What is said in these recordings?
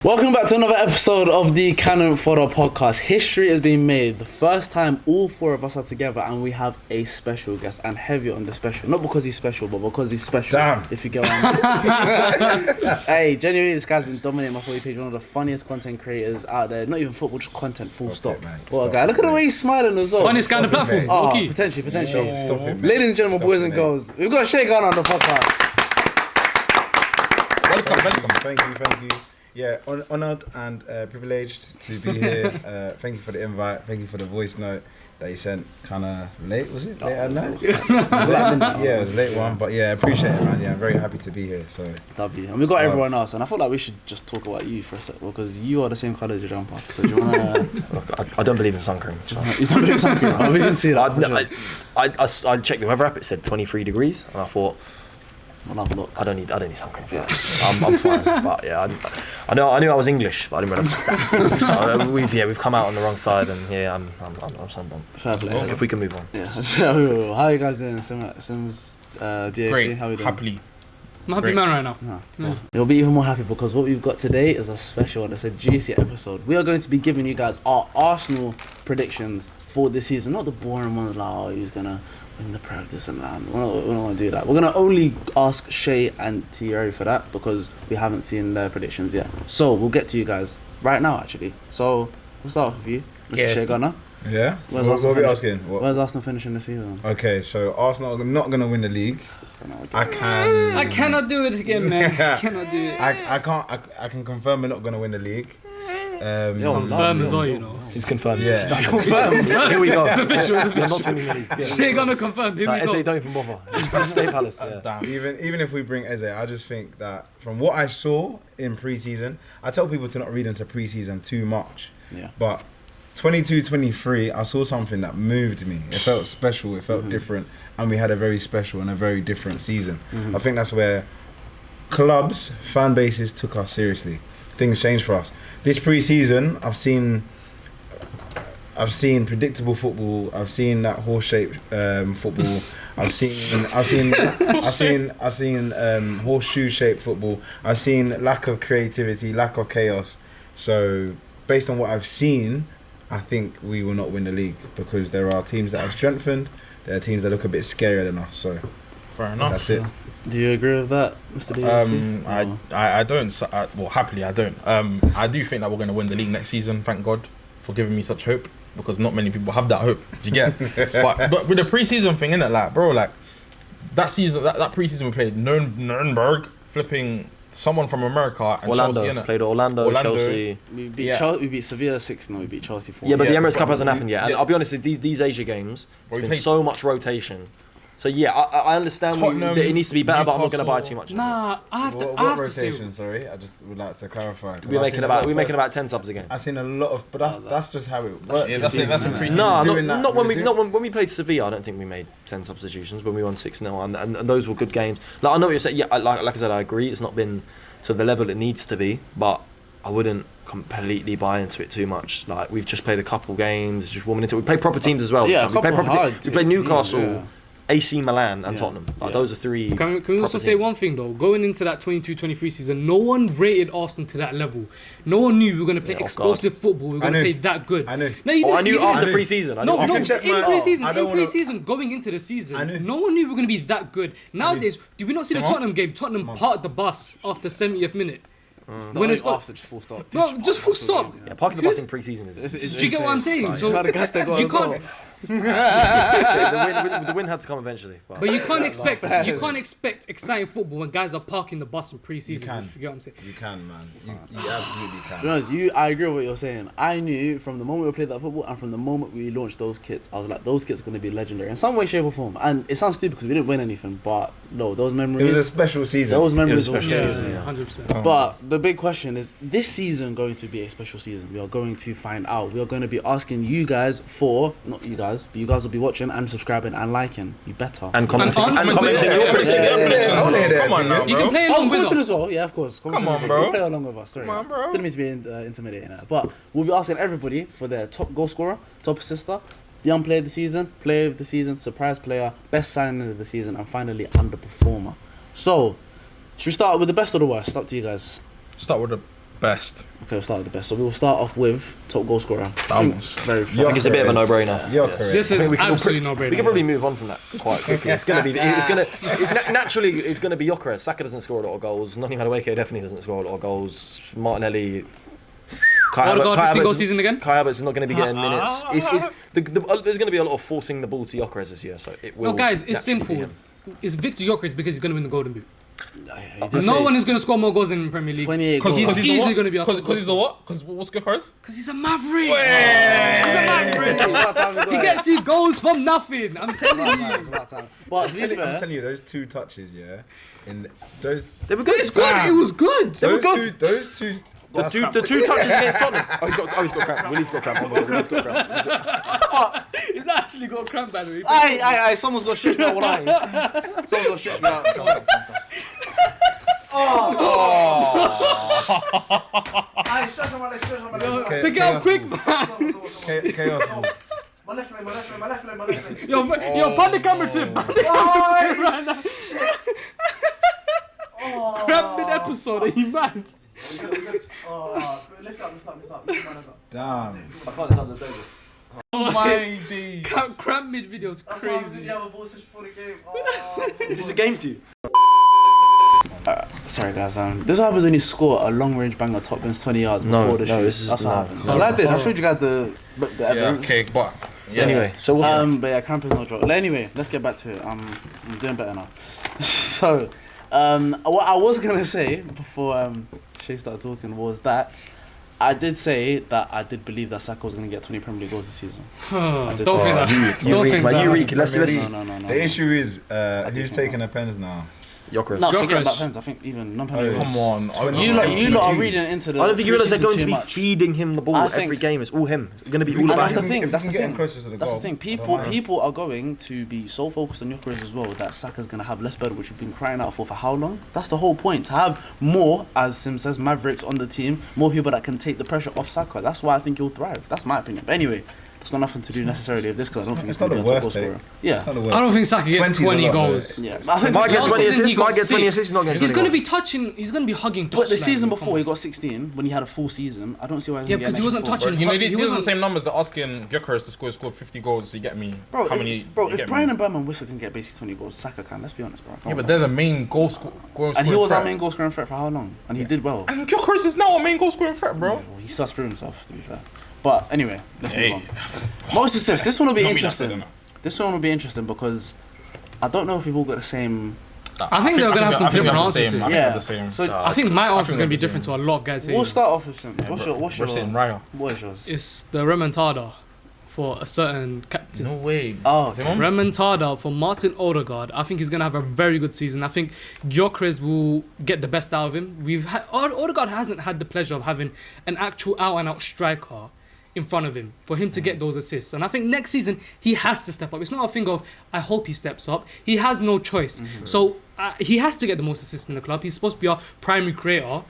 Welcome back to another episode of the Canon Fodder podcast. History has been made. The first time all four of us are together and we have a special guest, and heavy on the special. Not because he's special, but because he's special. Damn. If you get what I mean. Hey, genuinely this guy's been dominating my For You page. One of the funniest content creators out there. Not even football, just content, full stop. What a guy. Look at the way he's smiling as well. Funniest guy on the platform. Oh, Okay. potentially. Stop it, Ladies and gentlemen, boys and girls, we've got Shay Gunn on the podcast. Welcome. Thank you. Yeah, honoured and privileged to be here. Thank you for the invite. Thank you for the voice note that you sent kind of late, was it? Late at night? Yeah, it was a late one, but yeah, appreciate it, man. Yeah, I'm very happy to be here. So W. And we've got everyone else, and I feel like we should just talk about you for a sec, because you are the same colour as your jumper. So do you want to... I don't believe in sun cream. So. You don't believe in sun cream? Oh, we can see that. I checked the weather app. It said 23 degrees, and I thought, I'll have a look. I don't need sun cream for that. I'm fine. But yeah, I knew I was English, but I didn't realise it's that. So we've come out on the wrong side, and yeah, I'm sunburned. Fair play. So if we can move on. Yeah. So, how are you guys doing? Sims, DHC, Great. how are you doing? Happily. I'm a happy man right now. No, Yeah. You'll be even more happy because what we've got today is a special one. It's a juicy episode. We are going to be giving you guys our Arsenal predictions for this season. Not the boring ones like, oh, who's going to win the Prem, this and that. We're not going to do that. We're going to only ask Shay and Thierry for that because we haven't seen their predictions yet. So we'll get to you guys right now, actually. So we'll start off with you, Mr. Shay Gunner. yeah, Where's what Arsenal are we finish? asking? Where's Arsenal finishing the season? Okay, so Arsenal are not gonna win the league. I cannot do it again, man. I cannot do it. I can confirm we're not gonna win the league. Confirm as well, you know. He's confirmed. Yeah. Here we go. It's official. You're not winning the league. They're gonna confirm. Here we Eze, go. don't even bother. Just stay Palace. Yeah. Damn. Even if we bring Eze, I just think that from what I saw in pre-season, I tell people to not read into pre-season too much. Yeah. But 22-23, I saw something that moved me. It felt special, it felt different, and we had a very special and a very different season. I think that's where clubs, fan bases took us seriously. Things changed for us. This pre-season, I've seen predictable football. I've seen that horse-shaped football. I've seen horseshoe-shaped football. I've seen lack of creativity, lack of chaos. So based on what I've seen, I think we will not win the league because there are teams that have strengthened. There are teams that look a bit scarier than us. So fair enough. that's it. Do you agree with that, Mr. DHC? I don't. Well, happily, I don't. I do think that we're going to win the league next season. Thank God for giving me such hope, because not many people have that hope. Do you get? but with the pre-season thing, innit, like, bro, like that season, that pre-season we played Nuremberg, flipping someone from America and Orlando Chelsea, innit? played Orlando, Chelsea. We beat Sevilla 6-0, we beat Chelsea 4. Yeah, but the Yeah, Emirates Cup but hasn't happened yet. And I'll be honest, these Asia games, Well, we there's been played so much rotation. So yeah, I understand Tottenham, that it needs to be better, but I'm not going to buy Newcastle. too much. Nah, I have to. What I have to say. rotation? Sorry, I just would like to clarify. We're making about 10 subs again. I've seen a lot of, but that's just how it works. Yeah, that's a pre-season. No, Doing that, not when we when we played Sevilla. I don't think we made 10 substitutions when we won 6-0, and those were good games. Like I know what you're saying. Yeah, like I said, I agree. It's not been to the level it needs to be, but I wouldn't completely buy into it too much. Like we've just played a couple games, just warming into it. We played proper teams as well. Yeah, we played Newcastle. Yeah. AC Milan and Tottenham. Like, those are three. Can we also say one thing though? Going into that 22-23 season, no one rated Arsenal to that level. No one knew we were going to play explosive football. We were going to play that good. I knew. No, you didn't. I knew You didn't. after pre-season. No, in pre-season, I don't pre-season, going into the season, no one knew we were going to be that good. Nowadays, did we not see the Come on. Tottenham game? Tottenham parked the bus after 70th minute. When it's after just full stop. No, just full stop. Yeah, parking the bus in pre-season is. Do you get what I'm saying? So the gas they got you as well. can't. the win had to come eventually. But you can't expect exciting football when guys are parking the bus in pre-season. You can. If you get what I'm saying. You can, man. You absolutely can. To be honest, I agree with what you're saying. I knew from the moment we played that football and from the moment we launched those kits, I was like, those kits are going to be legendary in some way, shape or form. And it sounds stupid because we didn't win anything, but no, those memories. It was a special season. Those memories It were was a special special season, season, yeah. But the big question is this season going to be a special season? We are going to find out. We are going to be asking you guys not you guys, but you guys will be watching and subscribing and liking. You better. And commenting. And commenting. Come on now, You can bro. play along with Commenting us. as well, yeah, of course. Come on, Commenting as well. bro. We'll play along with us. Sorry, Come on, bro. Didn't mean to be intimidating, but we'll be asking everybody for their top goal scorer, top assister, young player of the season, surprise player, best signing of the season, and finally underperformer. So, should we start with the best or the worst? Up to you guys. Start with the Best. Okay, we'll start with the best. So we'll start off with top goal scorer. Vamos. Very I think it's a bit of a no-brainer. You're Yes. correct. This I is think we can absolutely no-brainer. We can probably move on from that quite quickly. It's gonna be. Naturally, it's gonna be Gyökeres. Saka doesn't score a lot of goals. Nottingham Madueke definitely doesn't score a lot of goals. Martinelli. Odegaard 50-goal season again? Kai Havertz is not going to be getting minutes. There's going to be a lot of forcing the ball to Gyökeres this year, so it will. No, guys, it's naturally be simple. him. It's Victor Gyökeres because he's going to win the Golden Boot. Did No say one is going to score more goals in the Premier League. 28 Because goals. he's easily going to be our Because he's a what? Because what's good for us? Because he's a maverick. He's a maverick. He gets you goals from nothing. I'm telling you. But to be I'm fair, telling you, those 2 touches, yeah, in those, They were good. It's good. It was good. those two. The two touches against Tottenham. He's got cramp. Willie's got cramp. Willie's got cramp. He's actually got a cramp, by the way. Aye, someone's got to stretch me out. Someone's got to stretch me out. Aye, stretch my legs. Pick it up quick, man. Chaos ball. My left leg. Yo, pan the camera to him. Pan the camera to him right now. Cramp mid episode. Are you mad? Lift up. Damn. I can't understand the table. Oh my days. Cramp mid video is crazy. Is this a game to you? Sorry guys, this happens when you score a long range banger top bins 20 yards before the shoot. this is That's what no. happens. I did. I showed you guys the Yeah, evidence. okay, but So anyway, so what's next? But yeah, cramp is no joke. Anyway, let's get back to it. I'm doing better now. So, what I was gonna say before Shay started talking was that I did say that I did believe that Saka was gonna get 20 Premier League goals this season. Don't think say that. You Don't reek, think man. that. You reek. Let's. No. The issue is, who's taking the pens now? Gyökeres. No, Gyökeres. forget about pens. I think even non-penalty. Oh, come on. You lot are reading into the. I don't think you realise they're going to too be much. feeding him the ball I every think- game. It's all him. It's going to be all And about that's the him. thing. If That's we the can get him thing. closer to the That's the goal, thing. I don't mind. People are going to be so focused on Gyökeres as well that Saka's gonna have less burden, which we've been crying out for how long? That's the whole point. To have more, as Sim says, mavericks on the team, more people that can take the pressure off Saka. That's why I think he'll thrive. That's my opinion. But anyway, it's got nothing to do necessarily with this because I don't think It's he's gonna not be the a top goal worst, scorer. It's Yeah. not the I worst. don't think Saka gets 20's a 20 lot, goals. Yeah. I think Might get Last 20 season assists. he got Might get 20 6. assists. He's not getting 20 He's going to goals. be touching. He's going to be hugging. But the touchline, season come before on. he got 16 when he had a full season. I don't see why. Yeah, because he wasn't touching. You know, He these are the wasn't- same numbers that asking Gyökeres to score 50 goals. You get me? Bro, How many? if get Brian me? and Berman Whistle can get basically 20 goals, Saka can. Let's be honest, bro. Yeah, but they're the main goal scorer. And he was our main goal scoring threat for how long? And he did well. And Gyökeres is now our main goal scoring threat, bro. Well, he starts proving himself, to be fair. But anyway, let's Hey. move on. Most assists. This one will be Not me, that's interesting. it, This one will be interesting because I don't know if we've all got the same. I think they're gonna have some I think different they're the answers same. here. I think Yeah. they're the same. So I think my answer is think going to be they're the different to a lot of guys here. we'll start off with some. What's We're saying Raya. what is yours? It's the remontada for a certain captain. No way. Oh, okay. Come on. Remontada for Martin Odegaard. I think he's going to have a very good season. I think Gyökeres will get the best out of him. Odegaard hasn't had the pleasure of having an actual out-and-out striker in front of him for him to get those assists. And I think next season, he has to step up. It's not a thing of, I hope he steps up. He has no choice. So he has to get the most assists in the club. He's supposed to be our primary creator.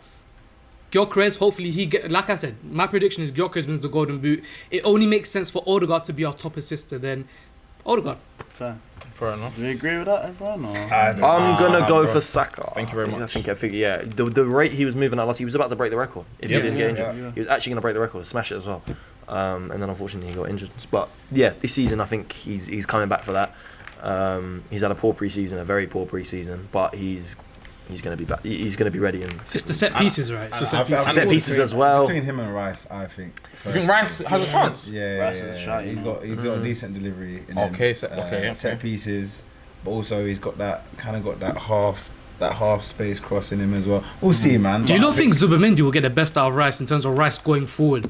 Gyökeres, hopefully like I said, my prediction is Gyökeres wins the Golden Boot. It only makes sense for Odegaard to be our top assister than Odegaard. Fair. Fair enough. Do you agree with that, everyone? Or? I don't I'm know. gonna go bro. for Saka. Thank you very much. I think yeah. The rate he was moving at last, he was about to break the record. If Yeah. he didn't get injured, Yeah. he was actually gonna break the record, smash it as well. And then unfortunately he got injured. But yeah, this season I think he's coming back for that. He's had a poor pre-season, a very poor pre-season, but he's gonna be back. He's gonna be ready and It's the set pieces, right? It's the set pieces. Set pieces as well. Between him and Rice, I think. You think Rice has a chance? Yeah, Rice yeah, is a yeah. shot, you He's know. got a decent delivery. And Okay, then, set pieces, but also he's got that half space cross in him as well. We'll see, man. Do you But not think Zubimendi will get the best out of Rice in terms of Rice going forward?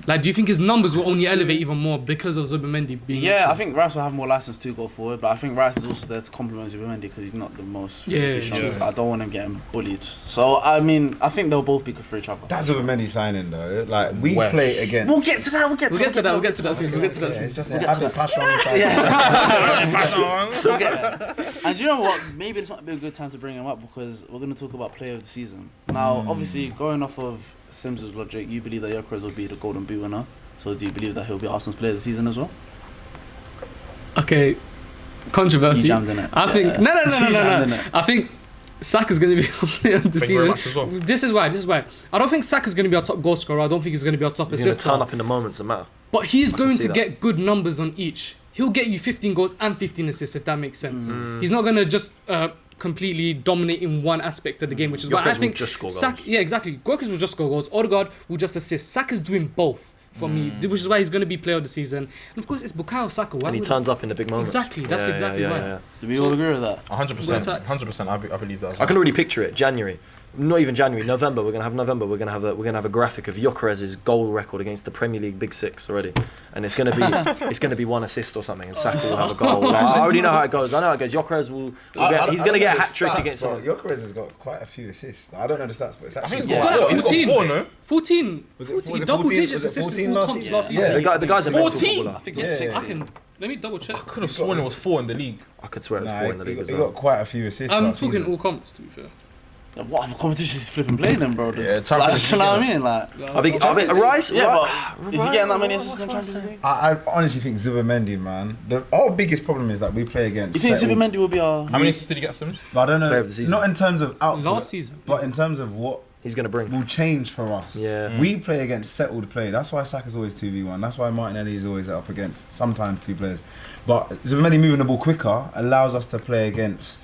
Like, do you think his numbers will only elevate even more because of Zubimendi being Yeah, I excellent? think Rice will have more license to go forward, but I think Rice is also there to complement Zubimendi because he's not the most physically Yeah, strong. yeah. I don't want him getting bullied. So I mean, I think they'll both be good for each other. That's a many signing though. Like we West. play against. We'll get to that. We'll get to that. We'll get to that soon. It's just We'll get have to the passion on the side. Yeah. So get that. And do you know what? Maybe this might be a good time to bring him up because we're going to talk about player of the season. Now, obviously, going off of Sims' logic, you believe that Gyökeres will be the Golden Boot winner. So do you believe that he'll be Arsenal's player of the season as well? Okay, controversy. You jammed in it. I think Yeah. no. Jammed in it. I think Saka's going to be our player of the Thank you very season. much as well. This is why. I don't think Saka's going to be our top goal scorer. I don't think he's going to be our top He's going to assister. turn up in the moments that matter. But he's I can going see to that. get good numbers on each. He'll get you 15 goals and 15 assists, if that makes sense. He's not going to just completely dominate in one aspect of the game, which is why I Gyökeres will think just score Saka, goals. yeah, exactly. Gyökeres will just score goals. Odegaard will just assist. Saka's doing both for me, which is why he's going to be player of the season. And of course, it's Bukayo Saka. Why And he would- turns up in the big moments. Exactly, that's exactly right. Do we all agree with that? 100%. Sacks. 100%. I believe that. As I well. can already picture it. January, not even January. November. We're gonna have a graphic of Gyökeres' goal record against the Premier League Big Six already, and it's gonna be one assist or something, and Saka will have a goal. Like, I already know how it goes. I know how it goes. Gyökeres he's gonna get a hat trick against someone. Gyökeres has got quite a few assists. I don't know the stats, but it's I actually think Yeah. he's got 4. He's got 14. 4, no? 14. Was it 14 14? double digits Was it assists 14 in all last comps season? last Yeah. season. The guy's a mental 14? footballer. I think Yeah, it's 16. I can. Let me double check. I could have sworn it was 4 in the league. I could swear it was Nah, 4 in the league as he well. got quite a few assists. I'm last talking season. all comps, to be fair. What other competitions is flipping playing then, bro? Yeah, Like, Champions you know what I League, mean? Like, I think Rice. yeah, but is he getting that many assists in Champions League? I honestly think Zubimendi, man. Our biggest problem is that we play against. You think settled- Zubimendi will be our? How many assists did he get, Sims? But I don't know. Player of the season. Not in terms of output. Last season. But in terms of what He's gonna bring. will change for us. Yeah. We play against settled play. That's why Saka's always 2v1. That's why Martinelli is always up against sometimes two players. But Zubimendi moving the ball quicker allows us to play against.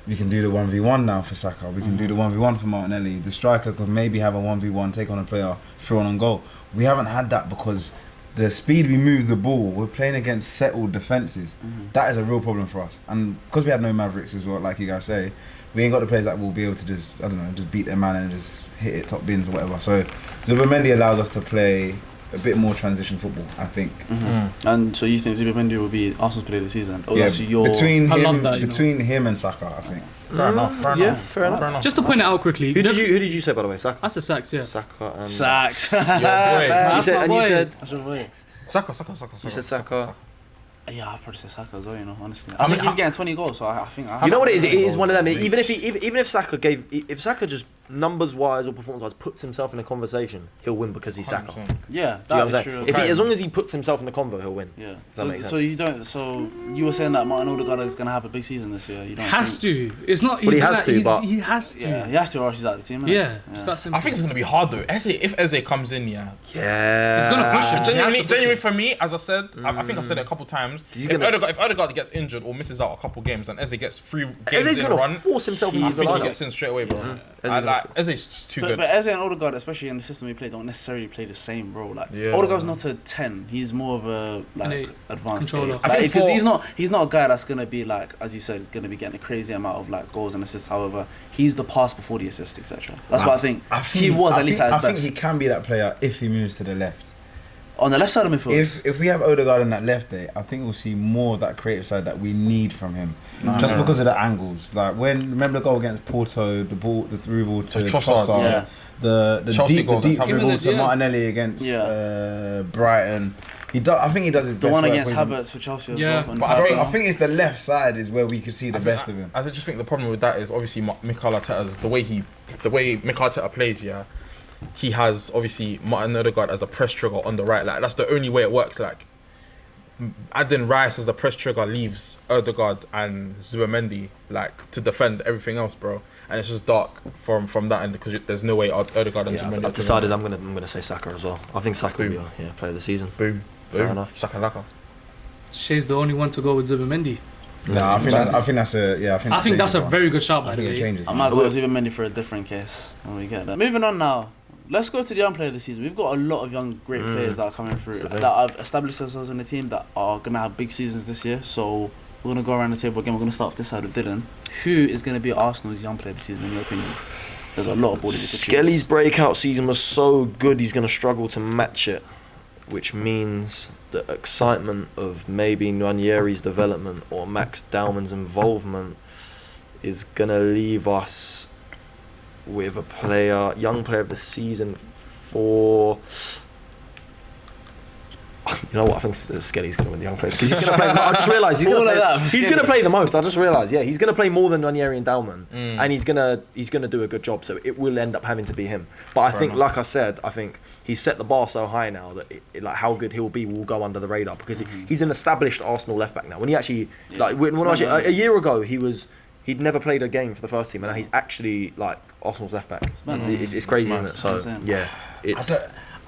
We can do the 1v1 now for Saka. We can do the 1v1 for Martinelli. The striker could maybe have a 1v1, take on a player, throw on goal. We haven't had that because the speed we move the ball, we're playing against settled defences. That is a real problem for us. And because we had no Mavericks as well, like you guys say, we ain't got the players that will be able to just, I don't know, just beat their man and just hit it top bins or whatever. So Zubimendi allows us to play a bit more transition football, I think. And so you think Zubimendi will be Arsenal's player of the season? Oh, Yeah, that's your. between I him, love that, you know. between him and Saka, I think. Fair enough. Fair Yeah, enough. fair enough. Just to point it out quickly. Who did you say by the way? Saka. That's the Sacks, yeah. Saka and Sacks. Yes, wait. That's my boy. you said That's your boy. Saka. you said Saka. Yeah, I'll probably say Saka as well, you know, honestly. I I mean, think he's getting 20 goals, so I think... You know what it is? It is one of them. Reach. Even if Saka if Saka just numbers wise or performance wise puts himself in a conversation, he'll win because he's Saka. 100%. Yeah, Do you know that what is I'm true. saying? As long as he puts himself in the convo, he'll win. Yeah. That makes So sense. you don't... So you were saying that Martin Odegaard is going to have a big season this year. You don't Has think, to. It's not. Well, he he's has gonna- to, he's- but- he has to. Yeah, he has to or else he's out of the team, innit? Yeah, just that simple. I think it's gonna be hard though. If Eze comes in, yeah. Yeah. He's gonna push him. Genuinely for me, as I said, I think I've said it a couple times. He's If gonna- Odegaard gets injured or misses out a couple games and Eze gets 3 games Eze's in a gonna run, force himself I into the think he lineup. gets in straight away, bro. Eze's Eze's too But good. Eze and Odegaard, especially in the system we play, don't necessarily play the same role. Like Yeah. Odegaard's not a 10. He's more of a An advanced controller. eight. I Like, think because for- he's not a guy that's gonna be like, as you said, gonna be getting a crazy amount of like goals and assists. However, he's the pass before the assist, etc. That's what I think. He was at least at I his think best. he can be that player if he moves to the left. On the left side of midfield. If we have Odegaard in that left day, I think we'll see more of that creative side that we need from him. Just because of the angles. Like remember the goal against Porto, the through ball to Trossard, Trossard, yeah. the Chelsea deep goal, that's how dribble we- to Yeah. Martinelli against Brighton. I think he does his the best one work against with him. Havertz for Chelsea as Yeah. well. But I think- I think it's the left side is where we could see the best of him. I just think the problem with that is obviously Mikel Arteta's the way Mikel Arteta plays. Yeah, he has obviously Martin Odegaard as the press trigger on the right. Like that's the only way it works. Like adding Rice as the press trigger leaves Odegaard and Zubimendi like to defend everything else, bro. And it's just dark from that end because there's no way Odegaard and Yeah, Zubimendi. I've decided I'm gonna say Saka as well. I think Saka will be Boom. our player of the season. Boom. Fair Boom. enough. Shakalaka. Shay's the only one to go with Zubimendi. I think that's a very good shout, by I the think it way. changes. I might go with Zubimendi for a different case when we get there. Moving on now. Let's go to the young player of the season. We've got a lot of young, great players that are coming through Seville. that have established themselves in the team that are going to have big seasons this year. So we're going to go around the table again. We're going to start off this side with Dylan. Who is going to be Arsenal's young player of the season, in your opinion? There's a lot of ball. Skelly's breakout season was so good, he's going to struggle to match it, which means the excitement of maybe Nwaneri's development or Max Dowman's involvement is going to leave us with a young player of the season for... You know what? I think Skelly's going to win the young players because he's going to play. I just realised he's going to play the most. I just realised, yeah, he's going to play more than Nwaneri and Dowman, and he's going to do a good job. So it will end up having to be him. But I think, like I said, I think he's set the bar so high now that like how good he'll be will go under the radar because he's an established Arsenal left back now. When he actually a year ago he he'd never played a game for the first team, and now he's actually like Arsenal's left back. It's crazy, isn't it? So yeah, it's.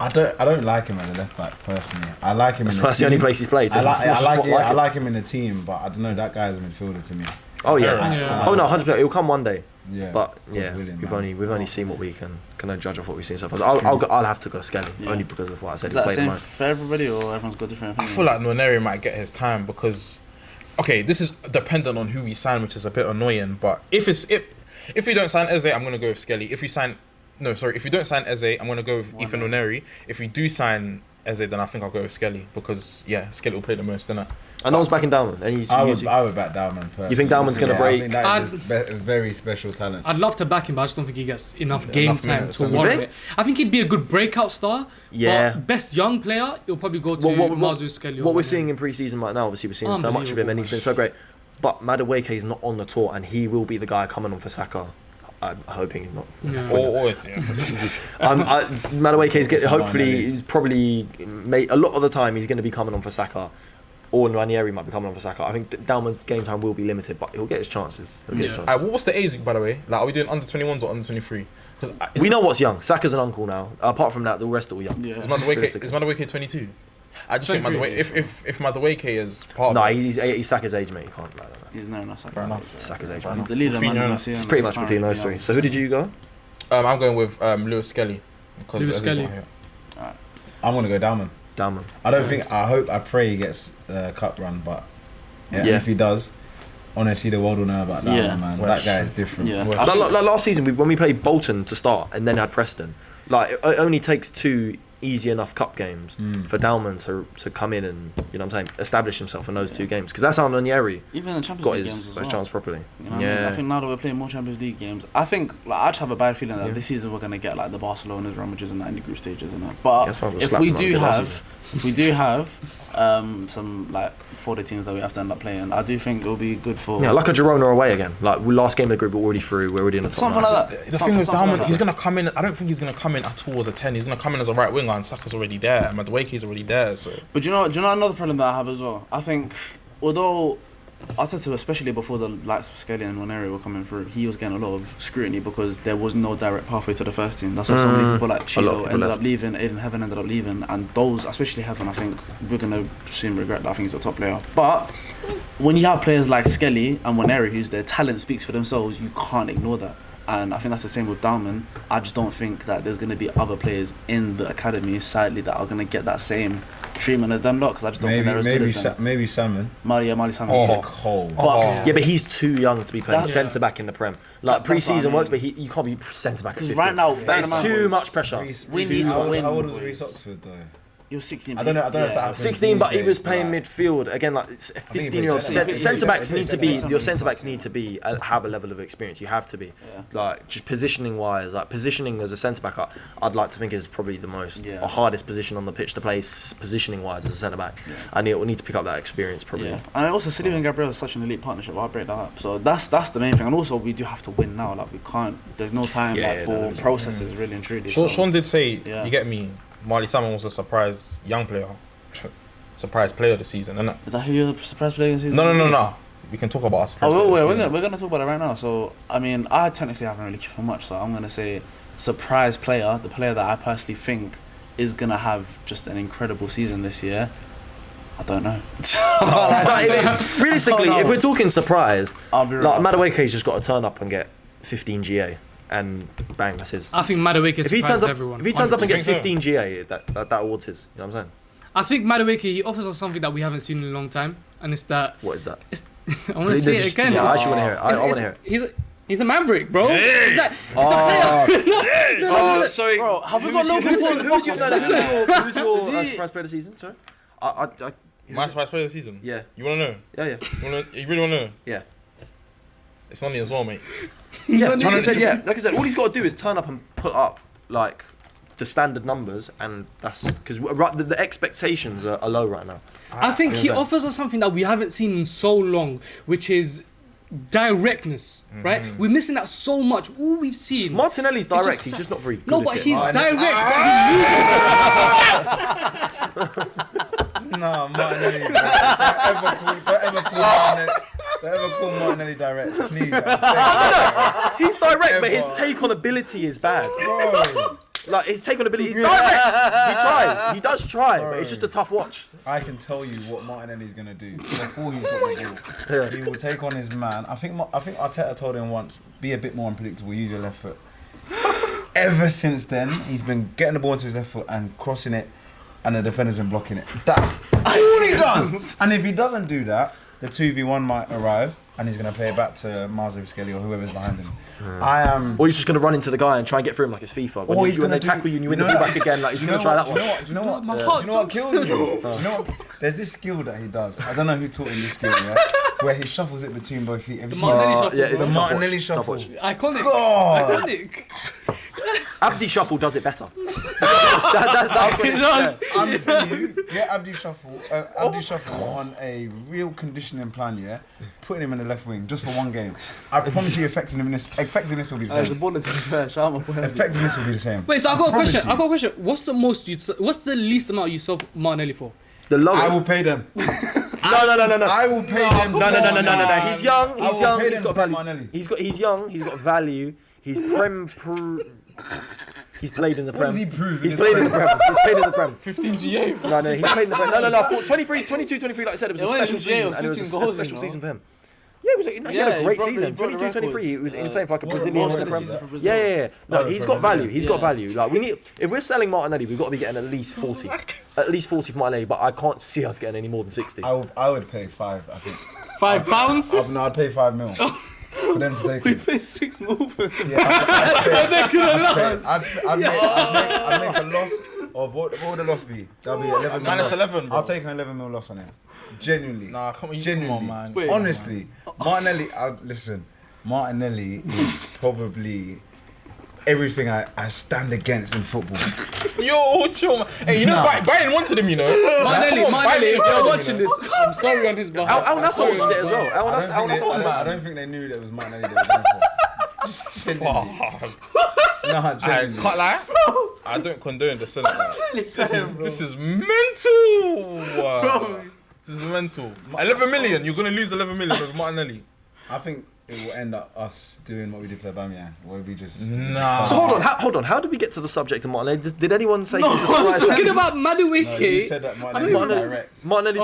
I don't like him as a left back personally. I like him. That's in the the team. only place he's played. So I like him in the team, but I don't know. That guy's a midfielder to me. Oh yeah. Yeah. Oh no, 100%. It'll come one day. Yeah. But God yeah, willing, we've man. only seen what we can only judge off what we've seen so far. So I'll have to go Skelly only because of what I said. Is He that the played the same most. for everybody, or everyone's got different I opinions? feel like Nwaneri might get his time because, okay, this is dependent on who we sign, which is a bit annoying. But if we don't sign Eze, I'm gonna go with Skelly. If we don't sign Eze, I'm gonna go with Ethan Nwaneri. If we do sign Eze, then I think I'll go with Skelly because Skelly will play the most, innit? And no one's backing down. And I would back Dowman personally. You think Dowman's gonna break? I think that is a very special talent. I'd love to back him, but I just don't think he gets enough game enough time minutes, to you warrant think? it. I think he'd be a good breakout star. Yeah. But best young player, he'll probably go to Mazu Skelly. What we're seeing in pre-season right now, obviously we're seeing so much of him, and he's been so great. But Madueke is not on the tour, and he will be the guy coming on for Saka. I'm hoping he's not. Madueke is hopefully he's probably a lot of the time he's going to be coming on for Saka, or Nwaneri might be coming on for Saka. I think Dalman's game time will be limited, but he'll get his chances. What's the age, by the way? Like, are we doing under 21s or under 23? We know what's young. Saka's an uncle now. Apart from that, the rest are all young. Yeah. Is Madueke 22? I just think 23, if Madueke is part No, of it, he's Saka's age, mate. You can't. No. He's no enough. Fair enough. Saka's age. He's Man. the leader, man. Rafinha, It's It's pretty much between those three. So who did you go? I'm going with Lewis Skelly. Because Lewis Eze's Skelly. not here. I'm gonna go Dowman. Dalman. I pray he gets a cup run, but Yeah. if he does, honestly, the world will know about Dowman, Yeah. man. Well, That guy is different. Yeah. Like last season, when we played Bolton to start and then had Preston, like it only takes two easy enough cup games for Dalman to come in and, you know what I'm saying, establish himself in those two games, because that's how Nwaneri Even in the Champions got League his games as first well. chance properly. You know what I mean? I think now that we're playing more Champions League games, I think I just have a bad feeling that this season we're gonna get like the Barcelona's, Real Madrid's, and that in the group stages and that. But That's why we'll if slap we them like do we did last have, some like Fodder teams that we have to end up playing, I do think it'll be good for. Yeah, like a Girona away again. Like last game of the group, we're already through. We're already in the top Something nine. like that. The thing with Something Dalman, like he's that. gonna come in. I don't think he's gonna come in at all as a 10. He's gonna come in as a right winger, and Saka's already there, and Madueke's already there. So But do you know another problem that I have as well? I think although Arteta, especially before the likes of Skelly and Nwaneri were coming through, he was getting a lot of scrutiny because there was no direct pathway to the first team. That's why so many people like lot of Chilo people ended left. up leaving, Aiden Heaven ended up leaving, and those, especially Heaven, I think we're gonna soon regret that. I think he's a top player. But when you have players like Skelly and Nwaneri, whose their talent speaks for themselves, you can't ignore that. And I think that's the same with Dalman. I just don't think that there's going to be other players in the academy, sadly, that are going to get that same treatment as them lot, because I just don't think they're as good as them. Maybe Salmon. Mali Salmon. Oh, yeah. cold. But Yeah, but he's too young to be playing That's- centre back in the Prem. Like That's pre-season what I works, but you can't be centre back at 15. right now, that bear is in mind, too boys, much pressure. we need to win. How old was boys. Reece Oxford though? You're 16. I don't know if that happens 16, but he these was days, playing like- midfield again. Like it's a think he 15-year-old plays centre- centre backs he need to plays be. Your centre backs need to be have a level of experience. You have to be. Yeah. Like just positioning wise, like positioning as a centre back, I'd like to think is probably the most Yeah. hardest position on the pitch to play. Positioning wise as a centre back, and it will need to pick up that experience probably. Yeah, and also Saliba and Gabriel is such an elite partnership. I'll break that up. So that's the main thing, and also we do have to win now. Like we can't. There's no time for processes, really and truly. Sean did say, Yeah. you get me. Marley Salmon was a surprise young player, surprise player of the season, and Is that who you're surprised playing this season? no. We can talk about our surprise. Oh, player we're of the season. gonna talk about it right now. So I mean, I technically haven't really given much. So I'm gonna say surprise player, the player that I personally think is gonna have just an incredible season this year. I don't know. Realistically, I don't if know. we're talking surprise, I'll be like real. Madueke's just got to turn up and get 15 GA, and bang, that's his. I think Madueke If he turns surprised up, everyone. if he turns up and gets 100%. 15 GA, that award's his. You know what I'm saying? I think Madueke, he offers us something that we haven't seen in a long time, and it's that. What is that? I want to say it again. Yeah, I It's- actually want to hear it. I want to hear it. He's a maverick, bro. He's a player. Oh, sorry. Bro, have we got Logan Paul in the Who's your podcast? who's your Is he- surprise player of the season? Sorry. My surprise player of the season. Yeah. You wanna know? Yeah. You really wanna know? Yeah. It's on me as well, mate. Yeah. Like I said, all he's got to do is turn up and put up like the standard numbers, and that's because the expectations are low right now. I think he Yeah. offers us something that we haven't seen in so long, which is directness, right? We're missing that so much. All we've seen. Martinelli's It's direct. He's just not very good. No, at but it. he's Oh, direct. But he uses No, Martinelli, bro. Don't ever call Martinelli. Don't ever call Martinelli direct, please. He's direct, but his Ever. take on ability is bad. Bro, Like his take on ability, he's direct. He tries. He does try, but it's just a tough watch. I can tell you what Martinelli's gonna do before he's got the ball. He will take on his man. I think Arteta told him once, be a bit more unpredictable, use your left foot. Ever since then, he's been getting the ball into his left foot and crossing it, and the defender's been blocking it. That's all he does. And if he doesn't do that, the 2v1 might arrive, and he's gonna play it back to Miles Skelly or whoever's behind him. I am. Or he's just gonna run into the guy and try and get through him like it's FIFA. When, Or he's when they gonna tackle you and you win you the know ball back again, like he's gonna try that one. Do you know what? Do you know what kills me? Do you know what? There's this skill that he does. I don't know who taught him this skill, yeah? Where he shuffles it between both feet. Have you The seen Martinelli that? shuffle. Yeah, it's The a tough Martinelli watch, tough shuffle. watch. Iconic. God. Iconic. Abdi Shuffle does it better. That's what it is. Yeah. I'm telling you, get Abdi Shuffle on a real conditioning plan, yeah? Putting him in the left wing just for one game. I promise you effectiveness will be the The same. ball is fair. Shout out my boy. Effectiveness will be the same. Wait, so I got a promise question. you. I got a question. What's the least amount you sold Martinelli for? The lowest. I will pay them. No. I will pay them. No. He's young. I He's will young. pay He's them got for value. Martinelli. He's young. He's got value. He's He's played in the Prem. did he prove in He's his played in the Prem. He's played in the Prem. 15 GA. No, he's played in the Prem. No. 23, 23, like I said, it was a It wasn't special jail, season, and it was 15 a goals, special you know. season for him. Yeah, it was. He had Yeah, a he great broke the- season. he broke the 22, 23. records. It was insane for like a Most Brazilian of in the the Prem. season for Brazil. Yeah. No, Oh, he's for got value. Brazil. He's got value. Like we need, if we're selling Martinelli, we've got to be getting at least 40. At least 40 for Martinelli, but I can't see us getting any more than 60. I would pay 5, I think. £5? No, I'd pay 5 mil for them to take We it. paid 6 mil for him. Yeah, I'd I'd make a loss of what would the loss be? That'll be 11 Minus mil. 11, bro. I'll take an 11 mil loss on it. Genuinely. Nah, come on, Genuinely. man. Wait. Honestly, Martinelli. Listen, Martinelli is probably everything I stand against in football. Yo, chill, man. Hey, you know, Nah. Bayern wanted him, you know. Martinelli, Come on, if you're wanted him, watching you know. this, I'm sorry on his behalf. Al Nassr watched it as well. Al I Nassr watched it. don't think they knew that it was Martinelli they were going for. Just genuinely. Fuck. Nah, I genuinely. can't lie. I don't condone the sentence. This is mental. This is mental. 11 million. You're gonna lose 11 million with Martinelli. I think it will end up us doing what we did to Aubameyang, where we just Nah. So hold on. How did we get to the subject of Martinelli? Did anyone say he's a I was surprise? talking about No, you Madueke. said that Martinelli was direct. Martinelli's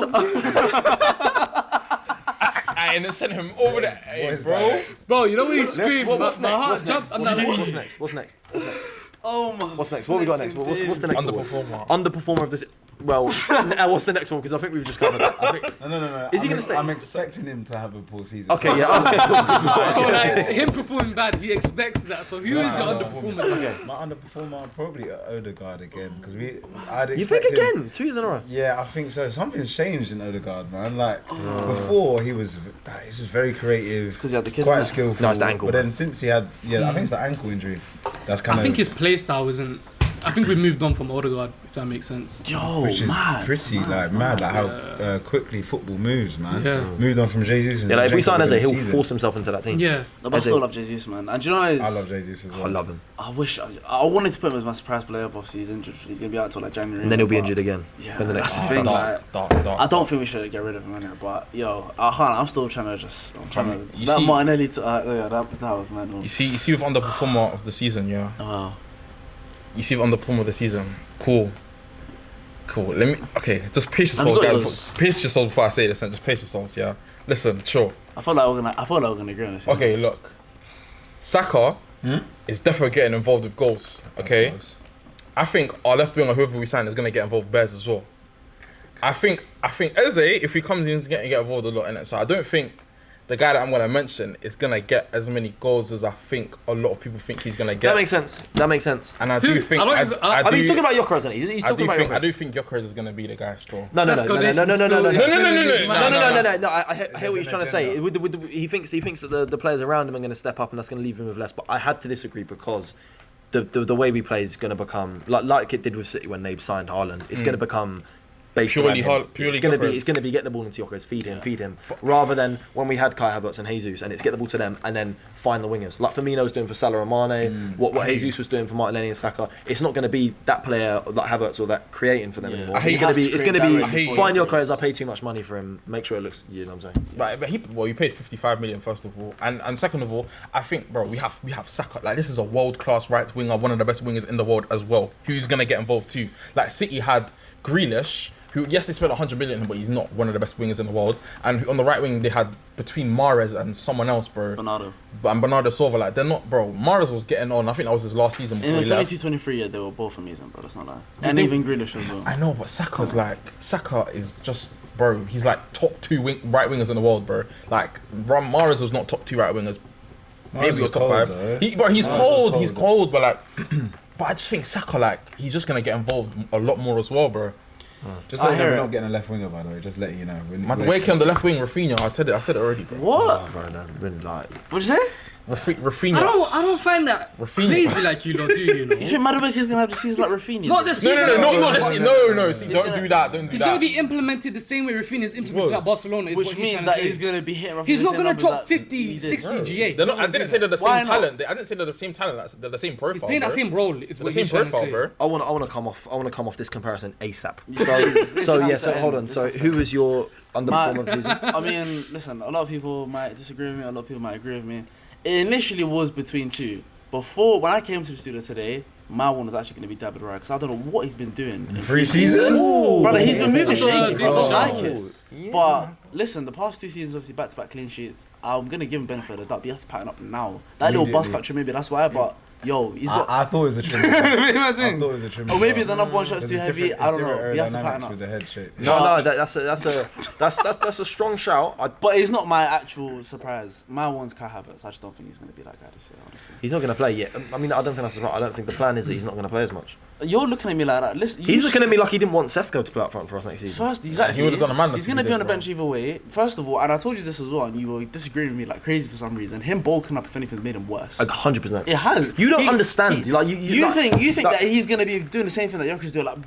And then sent him over the. What Hey, is bro. direct? Bro, you know when you scream, What's my next? heart What's jumps. next? I'm like, What's next? Oh my. What's next? What we got next? What's the next award? Underperformer. Underperformer of this. Well, what's the next one? Because I think we've just covered that. I think, No. Is he I'm gonna stay? I'm expecting him to have a poor season. okay, yeah. so like him performing bad, he expects that. So who is the underperformer? Okay. My underperformer probably Odegaard again because I'd You think expect him- again? 2 years in a row. Yeah, I think so. Something's changed in Odegaard, man. Like before, he was just very creative, 'cause he had the kid, quite innit? skillful. No, it's the ankle, But man. then since he had, I think it's the ankle injury. That's kind I of think his play style isn't. I think we moved on from Odegaard, if that makes sense. Yo, which is mad. pretty mad, like how quickly football moves, man. Yeah. Moved on from Jesus. And Yeah, like if we sign Zinchenko Eze, within he'll the season. force himself into that team. Yeah. No, but I still love Jesus, man. And do you know what is, I love Jesus as well. I love him. I wish I wanted to put him as my surprise player, but obviously he's injured. He's gonna be out until like January. And then he'll be but- injured again. Yeah, in the next that's the thing. Dark, Like, dark. I don't think we should get rid of him anyway. But yo, I'm still trying to. You That see- Martinelli, yeah, that was mad. You see with underperformer of the season, yeah. Wow. You see with underperformer of the season. Cool. Just pace I've yourselves, got guys. yours. Pace yourselves before I say this, and just pace yourselves, yeah. Listen, chill. I feel like we're gonna agree on this. Okay, look. Saka is definitely getting involved with goals. Okay. I think our left winger, whoever we sign, is gonna get involved with Bears as well. I think Eze, if he comes in, is gonna get involved a lot in it. So I don't think the guy that I'm gonna mention is gonna get as many goals as I think a lot of people think he's gonna get. That makes sense. And I Who- do think I don't I, even- I I mean, he's do- talking about Gyökeres, isn't he? He's I talking do about think Gyökeres. I do think Gyökeres is gonna be the guy still. No. No. I No. He thinks that the players around him are going to step up, and that's going to leave him with less. But I had to disagree because the way we play is going to become like it did with City when they signed Haaland. It's going to become based Purely around him. purely It's gonna be get the ball into Gyökeres, feed him, rather than when we had Kai Havertz and Jesus, and it's get the ball to them and then find the wingers. Like Firmino's doing for Salah and Mane, what Jesus was doing for Martinelli and Saka. It's not going to be that player like Havertz or that creating for them anymore. It's going to be find Gyökeres. I pay too much money for him. Make sure it looks. You know what I'm saying? But you paid 55 million first of all, and second of all, I think, bro, we have Saka. Like, this is a world class right winger, one of the best wingers in the world as well. Who's gonna get involved too? Like, City had Grealish, who, yes, they spent 100 million, but he's not one of the best wingers in the world. And on the right wing, they had between Mahrez and someone else, bro. Bernardo Silva. Like, they're not, bro. Mahrez was getting on. I think that was his last season before in he the left. 22-23 year, they were both amazing, bro. That's not lie. And even Grealish as well. I know, but Saka is just, bro. He's like top 2 right wingers in the world, bro. Like, Mahrez was not top 2 right wingers. Maybe he was top 5. He's cold, but like, but I just think Saka, like, he's just gonna get involved a lot more as well, bro. Just letting we're not getting a left winger, by the way. Just letting you know. Waking on the left wing, Rafinha. I said it already, bro. What? Oh, bro, that's been like. What'd you say? Rafinha. I don't find that crazy like you lot do, you know. You think Madueke is gonna have the season like Rafinha? Not this season. No. See, don't do that. He's gonna be implemented the same way Rafinha is implemented at Barcelona. Which means that he's gonna be hitting. He's not gonna drop 50, 60 GA. I didn't say they're the same talent. I didn't say they're the same talent. They're the same profile. He's playing that same role. Is what he's trying trying to to say, say. bro. I want to come off this comparison ASAP. So hold on. So who was your underperformer of the season? I mean, listen. A lot of people might disagree with me. A lot of people might agree with me. It initially was between two. Before, when I came to the studio today, my one was actually going to be David Raya because I don't know what he's been doing in pre-season. Brother, he's been moving shaky. decent I shout. like it. Yeah. But listen, the past 2 seasons, obviously back-to-back clean sheets. I'm going to give him benefit of the doubt, but he has to pattern up now. That little bus catcher, maybe that's why. But yo, he's got. I thought it was a trim. I thought it was a trim. Or maybe the number one shot's too heavy. I don't know. He has to pattern up. With the head shape. No, that's a strong shout. But it's not my actual surprise. My one's Kai Havertz. I just don't think he's going to be that guy this year, honestly. He's not going to play yet. I mean, I don't think that's right. I don't think the plan is that he's not going to play as much. You're looking at me like that. Listen, He's looking at me like he didn't want Sesko to play up front for us next season. First, exactly. He would've done a madness He's if going to he be on the did, bench either way. First of all, and I told you this as well, and you were disagreeing with me like crazy for some reason. Him bulking up, if anything, made him worse. 100%. It has. You don't understand. You think that he's going to be doing the same thing that Gyökeres do, like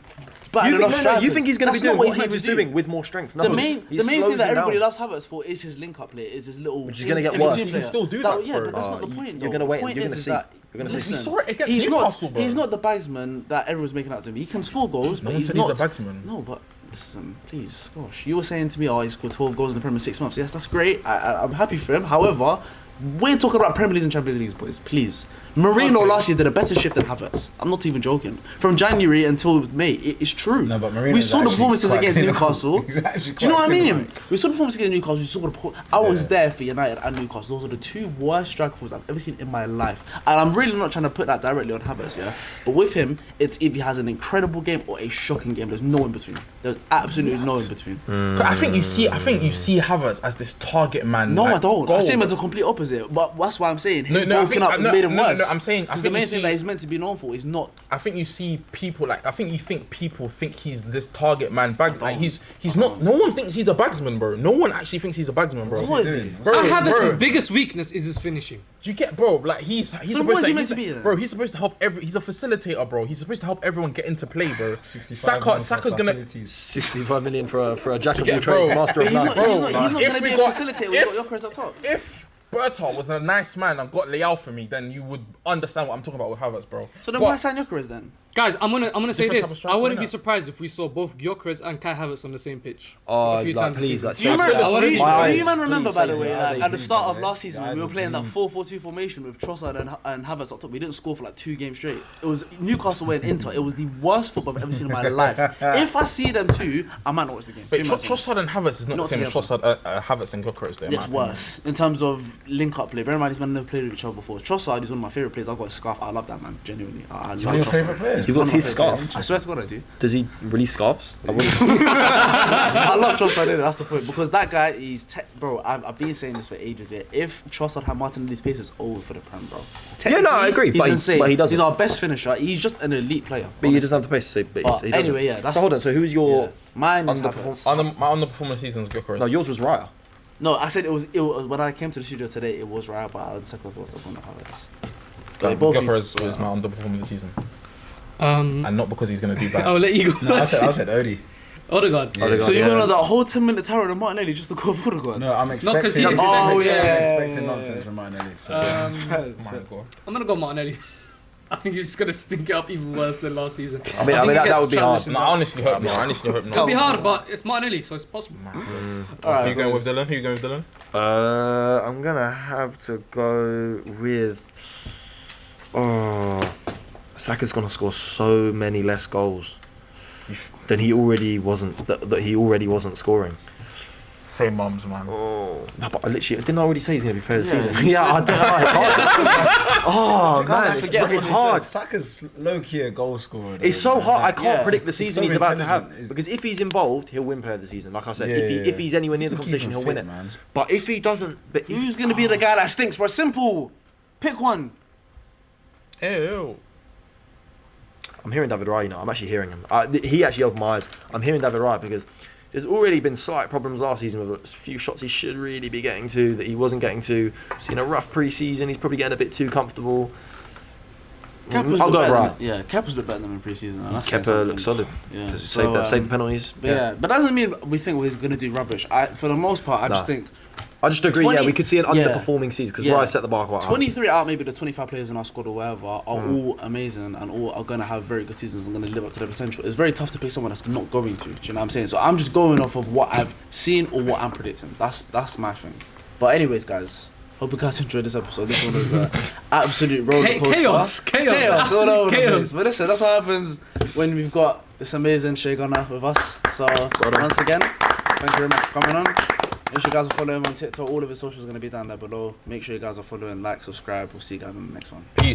you think he's going to be doing what he was doing with more strength? No, the main thing that everybody loves Havertz for is his link-up play, is his little. Which is going to get worse. He can still do that, Yeah, bro. but that's not the point. You're going to wait and you're going to see. We saw it against he's Newcastle, bro. He's not the bagsman that everyone's making out to be. He can score goals, No but one he's said not. he's a batsman. No, but listen, please, gosh, you were saying to me, oh, he scored 12 goals in the Premier 6 months. Yes, that's great. I'm happy for him. However, we're talking about Premier League and Champions League, boys. Please. Marino last year did a better shift than Havertz. I'm not even joking. From January until May, it's true. No, but Marino's we saw the actually performances quite against clinical. Newcastle. He's actually Do you know what I quite mean? clinical. We saw the performances against Newcastle. We saw the I was there for United and Newcastle. Those are the 2 worst striker performances I've ever seen in my life. And I'm really not trying to put that directly on Havertz, yeah. But with him, it's if he has an incredible game or a shocking game. There's no in between. There's absolutely no in between. I think you see Havertz as this target man. No, like, I don't. goal. I see him as the complete opposite. But that's why I'm saying him No, I bulking think- up has no, made him no, worse. no, I'm saying- I Because think the you main thing see- that he's meant to be known for is not. I think you see people like people think he's this target man bag. Like he's not. No one thinks he's a bagsman, bro. No one actually thinks he's a bagsman, bro. So what is he? Bro, Havertz's biggest weakness is his finishing. Do you get, bro? Like he's So supposed what is to. he meant to be then? Bro, he's supposed to help He's a facilitator, bro. He's supposed to help everyone get into play, bro. 65 million Saka's for gonna. facilities. 65 million for a jack of Yeah, all trades, bro. master of He's none. not Bro, going if to we be a got- facilitator if- with Gyökeres up top. If Berta was a nice man and got Leao for me, then you would understand what I'm talking about with Havertz, bro. So then But- why sign Gyökeres then? Guys, I'm gonna say Different type of this. striker, I wouldn't be innit? surprised if we saw both Gyökeres and Kai Havertz on the same pitch. Oh, a few like, times this please, season. like, Do you save remember, that. I wouldn't be do surprised. you man remember, Please by the save way, that. at the start of last Guys season, we were are playing that please. 4-4-2 formation with Trossard and Havertz up top. We didn't score for like 2 games straight. It was Newcastle went Inter. It was the worst football I've ever seen in my life. If I see them two, I might not watch the game. But Give me that Trossard and Havertz is not the Not same as together. Trossard, Havertz and Gyökeres. Though, in It's my opinion. worse in terms of link-up play. Bear in mind, these men never played with each other before. Trossard is one of my favourite players. I've got a scarf. I love that man, genuinely. I love One of your Trossard. favourite players. You've got his One of my favourite scarf. players. I swear to God, I do. Does he release scarves? I wouldn't. I love Trossard, innit? That's the point. Because that guy, bro, I've been saying this for ages. Yeah. If Trossard had Martinelli's pace, it's over for the Prem, bro. Yeah, no, I agree, He's but he- insane. but he doesn't. He's our best finisher. He's just an elite player. But he doesn't have the pace to say. But But he doesn't. anyway, yeah, that's- So hold on. So who's your Yeah. Mine is underperform- Havertz. My underperforming season is Gyökeres. No, yours was Raya. No, I said it was when I came to the studio today. It was Raya, but on second thoughts, I'm gonna Havertz. They both need Gyökeres to- is my underperforming of the season, and not because he's gonna do bad. I'll let you go. No, I said Odie. Odegaard. Yeah. Odegaard, So you yeah. want that whole 10-minute tower of Martinelli just to call for Odegaard? No, I'm 'cause he- expecting. Oh, I'm yeah. expecting nonsense from Martinelli. So. Oh my God. I'm gonna go Martinelli. I think he's just gonna stink it up even worse than last season. I mean, think he that gets would be hard. transitioned No, I back. honestly hope not. I honestly hope It'll be not. hard, but it's Martinelli, so it's possible. All right, Who you going with, Dylan? Who you going with, Dylan? I'm gonna have to go with. Oh, Saka's gonna score so many less goals than he already wasn't. That he already wasn't scoring. Same mums, man. Oh, no, but I didn't I already say he's gonna be player of the Yeah, season. Yeah, I don't know. It's hard. Oh man, it's hard. Saka's low key a goal scorer. It's so hard. I can't Yeah. predict the It's season so he's about to have intelligent. because if he's involved, he'll win player of the season. Like I said, Yeah, if he's anywhere near the Keep competition, him he'll win fit, it. man. But if he doesn't, Who's gonna be the guy that stinks, bro? Simple. Pick one. Ew. I'm hearing David Raya, I'm actually hearing him. He actually opened my eyes. I'm hearing David Raya because there's already been slight problems last season with a few shots he should really be getting to that he wasn't getting to. Seen a rough pre-season. He's probably getting a bit too comfortable. Kepa's I'll look go better right. than, yeah, Kepa's look better than in pre-season. and that's saying Kepa something. looks solid. Yeah. Save the penalties. But yeah, but that doesn't mean we think he's gonna do rubbish. For the most part, I just Nah. think I just agree. 20 we could see an yeah. underperforming season because Yeah. Raya set the bar quite high. 23 out maybe the 25 players in our squad or whatever are all amazing and all are gonna have very good seasons and gonna live up to their potential. It's very tough to pick someone that's not going to. Do you know what I'm saying? So I'm just going off of what I've seen or what I'm predicting. That's my thing. But anyways, guys. Hope you guys enjoyed this episode. This one was absolute roller coaster. Chaos. all Absolute over the chaos. place. But listen, that's what happens when we've got this amazing Shay Gunner with us. So once again, thank you very much for coming on. Make sure you guys are following him on TikTok. All of his socials are going to be down there below. Make sure you guys are following, like, subscribe. We'll see you guys in the next one. Peace.